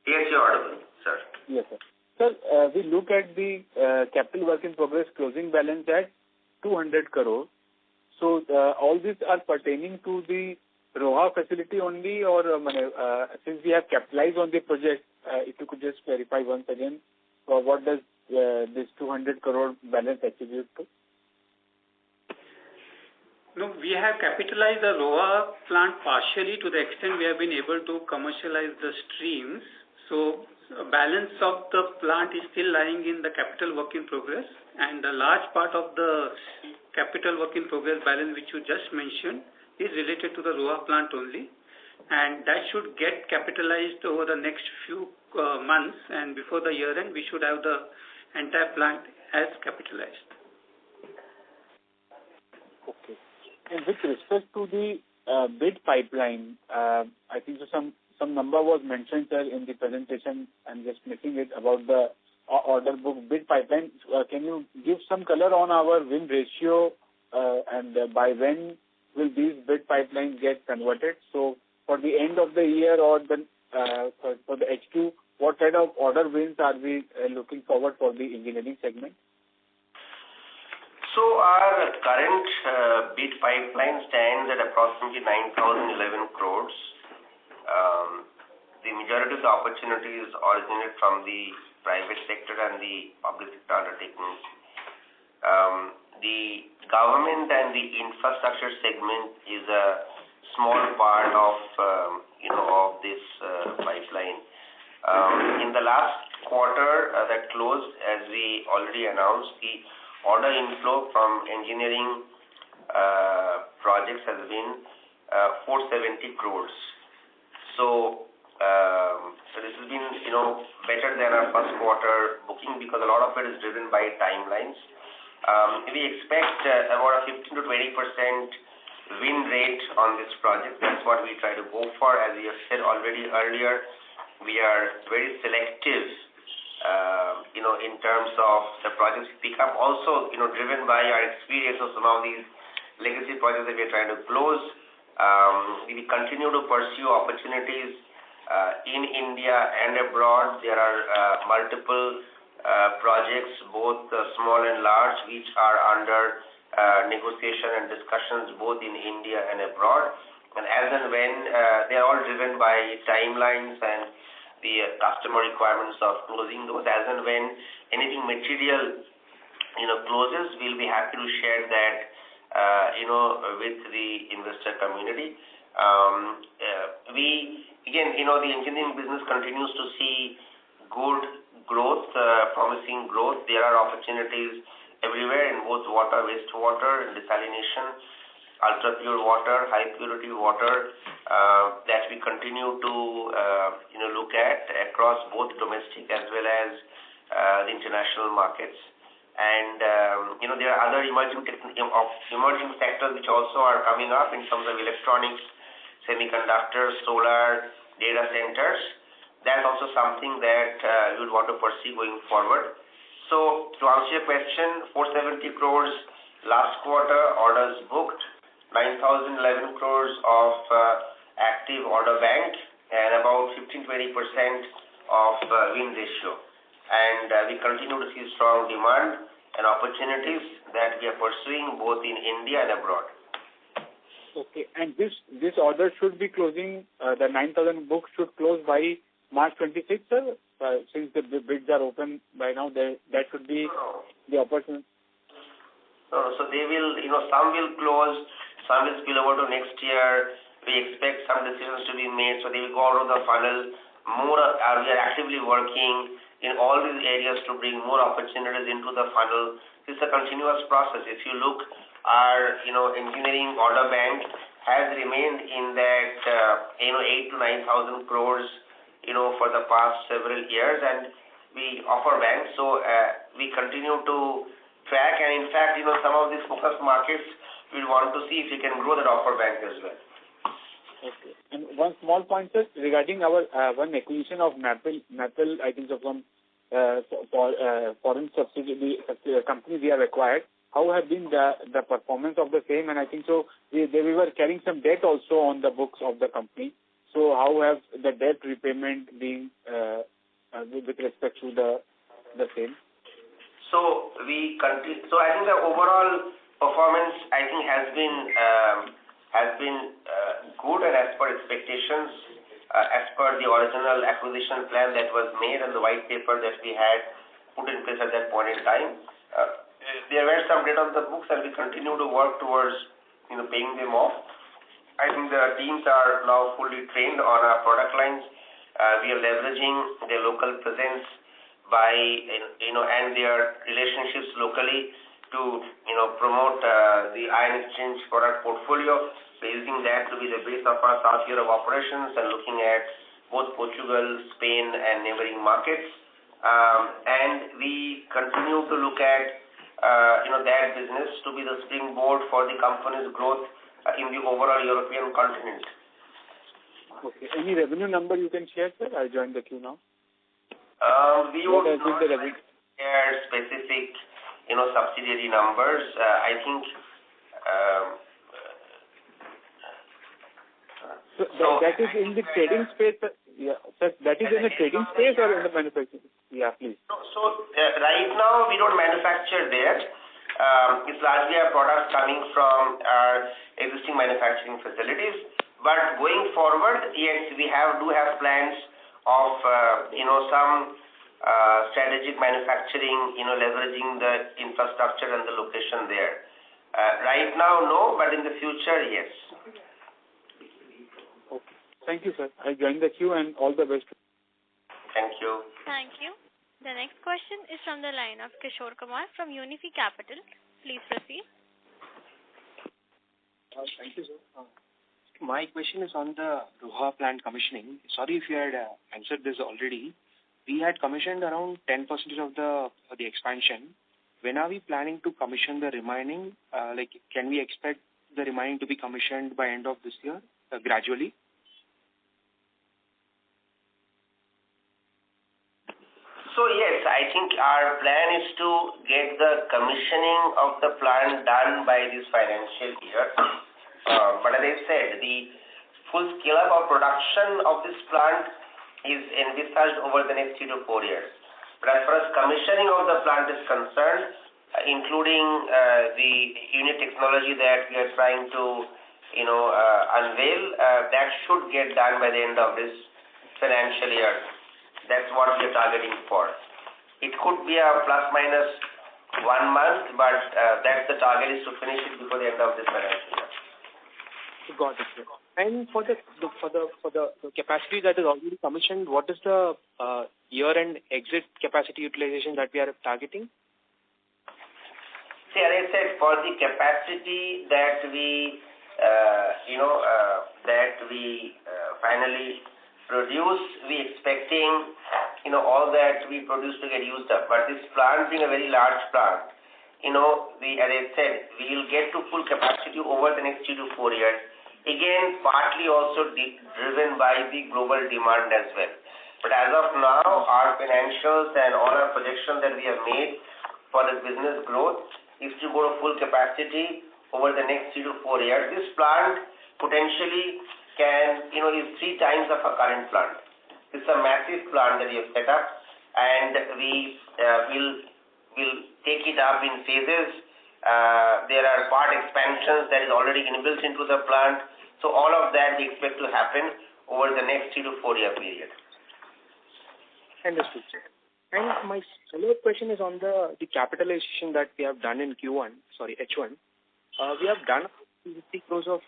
Yes, you're audible, sir. Yes, sir. Sir, we look at the capital work in progress closing balance at 200 crore. So all these are pertaining to the Roha facility only, or since we have capitalized on the project, if you could just clarify once again, what does this 200 crore balance attribute to? No, we have capitalized the Roha plant partially to the extent we have been able to commercialize the streams. So a balance of the plant is still lying in the capital work in progress, and the large part of the capital work in progress balance which you just mentioned is related to the Roha plant only, and that should get capitalized over the next few months, and before the year end we should have the entire plant as capitalized. Okay. And with respect to the bid pipeline, I think some number was mentioned, sir, in the presentation. I'm just missing it about the order book bid pipeline. Can you give some color on our win ratio and by when will these bid pipelines get converted? So for the end of the year or for the H2, what kind of order wins are we looking forward for the engineering segment? So our current bid pipeline stands at approximately 9,011 crores. The majority of the opportunities originate from the private sector and the public sector undertakings. The government and the infrastructure segment is a small part of this pipeline. In the last quarter that closed, as we already announced, the order inflow from engineering projects has been 470 crores. So this has been, better than our first quarter booking because a lot of it is driven by timelines. We expect about a 15 to 20% win rate on this project. That's what we try to go for. As we have said already earlier, we are very selective, in terms of the projects we pick up. Also, driven by our experience of some of these legacy projects that we are trying to close. We continue to pursue opportunities in India and abroad. There are multiple projects, both small and large, which are under negotiation and discussions both in India and abroad. And as and when they are all driven by timelines and the customer requirements of closing those, as and when anything material closes, we'll be happy to share that with the investor community. The engineering business continues to see good growth, promising growth. There are opportunities everywhere in both water, wastewater, and desalination. ultra pure water, high purity water that we continue to look at across both domestic as well as the international markets. And there are other emerging sectors which also are coming up in terms of electronics, semiconductors, solar, data centers. That's also something that we would want to pursue going forward. So to answer your question, 470 crores last quarter orders booked, 9,011 crores of active order bank, and about 15-20% of win ratio. And we continue to see strong demand and opportunities that we are pursuing both in India and abroad. Okay, and this order should be closing, the 9,000 books should close by March 26th, sir? Since the bids are open by now, that should be the opportunity. No, so they will, some will close, some will spill over to next year. We expect some decisions to be made, so they will go out of the funnel. We are actively working in all these areas to bring more opportunities into the funnel. It's a continuous process. If you look, our engineering order bank has remained in that 8,000 to 9,000 crores for the past several years, and we offer banks. So we continue to track, and in fact, some of these focus markets, we want to see if we can grow that offer bank as well. Okay. And one small point, sir, regarding our one acquisition of Maple, I think so from foreign subsidiary company we have acquired. How have been the performance of the same? And I think so we were carrying some debt also on the books of the company. So how have the debt repayment been with respect to the same? So So I think the overall performance has been good and as per expectations, as per the original acquisition plan that was made and the white paper that we had put in place at that point in time. There were some debt on the books, and we continue to work towards paying them off. I think the teams are now fully trained on our product lines. We are leveraging their local presence by and their relationships locally to promote the ion exchange product portfolio. We're using that to be the base of our South Europe operations and looking at both Portugal, Spain, and neighboring markets. And we continue to look at that business to be the springboard for the company's growth in the overall European continent. Okay. Any revenue number you can share, sir? I'll join the queue now. We would not share specific, subsidiary numbers. I think. So that is in the trading space. Yeah, sir. That is in the trading space or in the manufacturing? Yeah, please. So right now we don't manufacture there. It's largely our products coming from our existing manufacturing facilities. But going forward, yes, we do have plans of some strategic manufacturing, leveraging the infrastructure and the location there. Right now, no, but in the future, yes. Okay. Thank you, sir. I join the queue and all the best. Thank you. Thank you. The next question is from the line of Kishore Kumar from Unifi Capital. Please proceed. Thank you, sir. My question is on the Roha plant commissioning. Sorry if you had answered this already. We had commissioned around 10% of the expansion. When are we planning to commission the remaining? Can we expect the remaining to be commissioned by end of this year, gradually? So yes, I think our plan is to get the commissioning of the plant done by this financial year. But as I said, the full scale-up of production of this plant is envisaged over the next 3 to 4 years. But as far as commissioning of the plant is concerned, including the unit technology that we are trying to unveil, that should get done by the end of this financial year. That's what we are targeting for. It could be a plus minus 1 month, but that's the target, is to finish it before the end of this financial year. Got it, sir. And for the capacity that is already commissioned, what is the year-end exit capacity utilization that we are targeting? See, as I said, for the capacity that we, finally produce, we expecting, all that we produce to get used up. But this plant being a very large plant, as I said, we will get to full capacity over the next 3 to 4 years. Again, partly also driven by the global demand as well. But as of now, our financials and all our projections that we have made for the business growth is to go to full capacity over the next 3 to 4 years. This plant potentially can, is 3 times of our current plant. It's a massive plant that we have set up, and we will take it up in phases. There are part expansions that is already inbuilt into the plant. So all of that we expect to happen over the next 3 to 4 year period. Understood, sir. And my follow-up question is on the capitalization that we have done in H1. We have done 50 crores of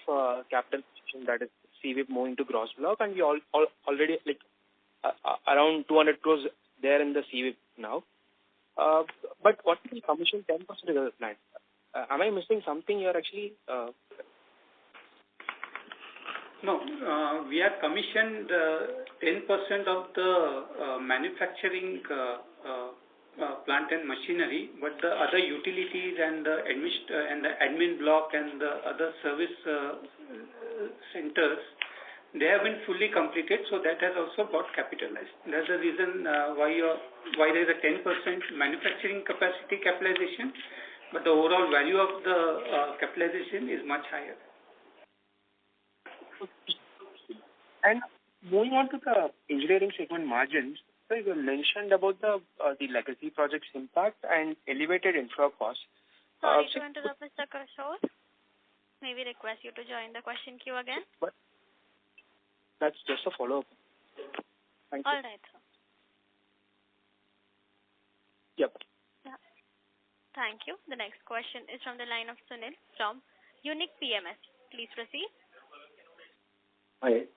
capitalization, that is CWIP moving to gross block, and we already around 200 crores there in the CWIP now. But what if we commission 10% of the plant? Am I missing something here actually? No, we have commissioned 10% of the manufacturing plant and machinery, but the other utilities and the admin block and the other service centers, they have been fully completed, so that has also got capitalized. That's the reason why there is a 10% manufacturing capacity capitalization, but the overall value of the capitalization is much higher. And moving on to the engineering segment margins, so you mentioned about the legacy projects impact and elevated infra costs. Sorry to interrupt, Mr. Kishore. May we request you to join the question queue again? But that's just a follow-up. Thank you. All right, sir. Yep. Yeah. Thank you. The next question is from the line of Sunil from Unique PMS. Please proceed. Hi.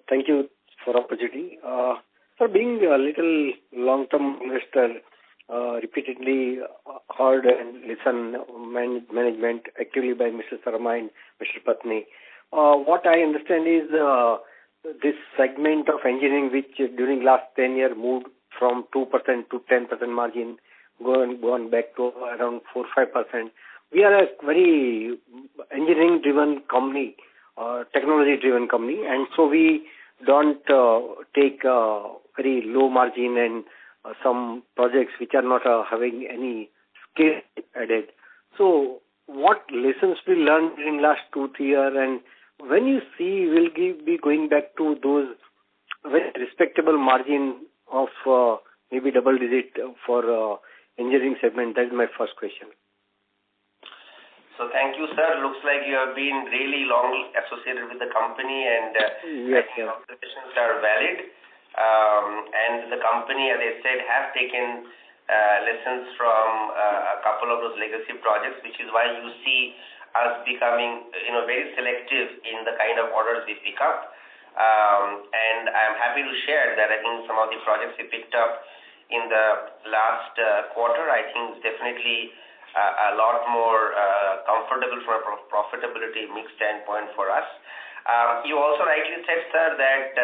Thank you for opportunity. For being a little long-term investor, repeatedly heard and listened management actively by Mr. Sarma and Mr. Patni. What I understand is this segment of engineering, which during last 10 years moved from 2% to 10% margin, gone back to around 4-5%. We are a very engineering-driven company, technology-driven company, and so we don't take very low margin and some projects which are not having any scale added. So what lessons we learned in last 2-3 years, and when you see we'll be going back to those very respectable margin of maybe double digit for engineering segment? That is my first question. So thank you, sir. Looks like you have been really long associated with the company, and yes, your observations are valid. And the company, as I said, has taken lessons from a couple of those legacy projects, which is why you see us becoming, very selective in the kind of orders we pick up. And I'm happy to share that I think some of the projects we picked up in the last quarter, I think is definitely a lot more comfortable from a profitability mix standpoint for us. You also rightly said, sir, that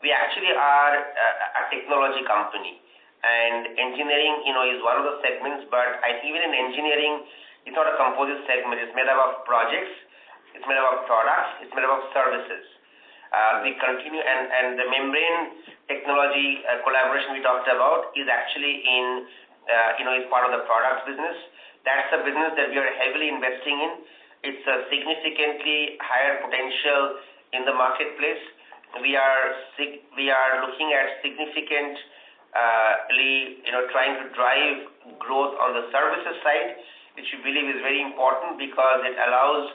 we actually are a technology company, and engineering is one of the segments, but even in engineering, it's not a composite segment. It's made up of projects, it's made up of products, it's made up of services. We continue, and the membrane technology collaboration we talked about is actually is part of the products business. That's a business that we are heavily investing in. It's a significantly higher potential in the marketplace. We are looking at significantly, trying to drive growth on the services side, which we believe is very important because it allows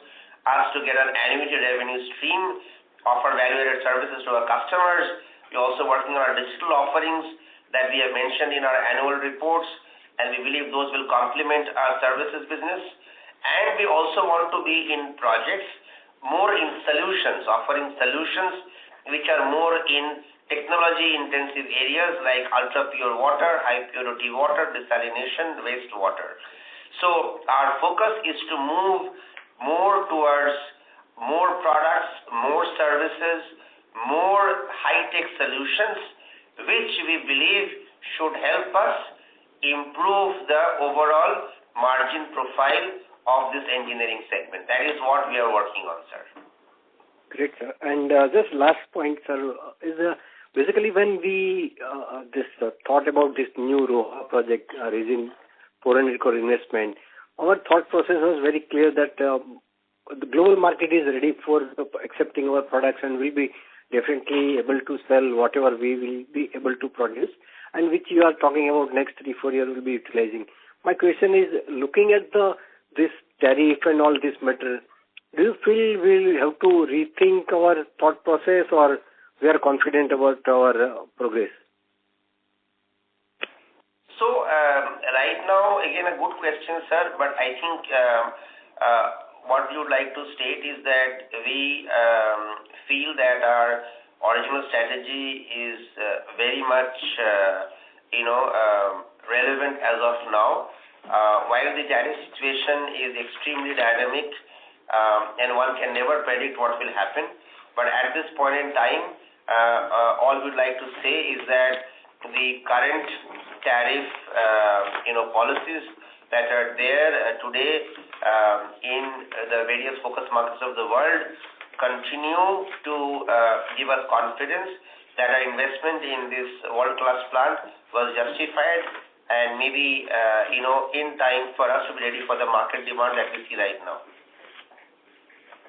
us to get an annuity revenue stream, offer value-added services to our customers. We're also working on our digital offerings that we have mentioned in our annual reports, and we believe those will complement our services business. And we also want to be in projects, more in solutions, offering solutions which are more in technology-intensive areas like ultra-pure water, high-purity water, desalination, wastewater. So our focus is to move more towards more products, more services, more high-tech solutions, which we believe should help us improve the overall margin profile of this engineering segment. That is what we are working on, sir. Great, sir. And just last point, sir, is basically when we thought about this new Roha project raising 400 crore investment, our thought process was very clear that the global market is ready for accepting our products and will be definitely able to sell whatever we will be able to produce, and which you are talking about next 3-4 years will be utilizing. My question is, looking at this tariff and all this matter, do you feel we'll have to rethink our thought process, or we are confident about our progress? So, right now, again, a good question, sir, but I think what we would like to state is that we feel that our original strategy is very much, relevant as of now. While the tariff situation is extremely dynamic and one can never predict what will happen, but at this point in time, all we'd like to say is that the current tariff, policies that are there today in the various focus markets of the world continue to give us confidence that our investment in this world-class plant was justified and maybe, in time for us to be ready for the market demand that we see right now.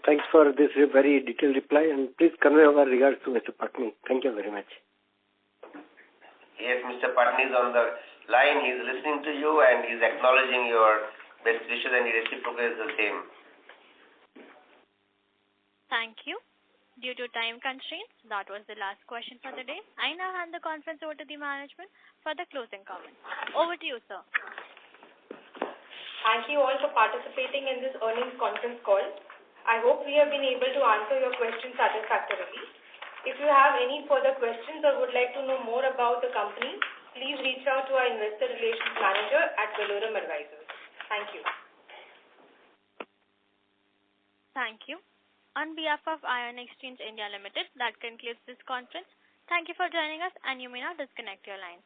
Thanks for this very detailed reply, and please convey our regards to Mr. Patni. Thank you very much. Yes, Mr. Patni is on the line. He is listening to you and he is acknowledging your best wishes, and he reciprocates the same. Thank you. Due to time constraints, that was the last question for the day. I now hand the conference over to the management for the closing comments. Over to you, sir. Thank you all for participating in this earnings conference call. I hope we have been able to answer your questions satisfactorily. If you have any further questions or would like to know more about the company, please reach out to our Investor Relations Manager at Valorum Advisors. Thank you. Thank you. On behalf of Ion Exchange India Limited, that concludes this conference. Thank you for joining us, and you may now disconnect your lines.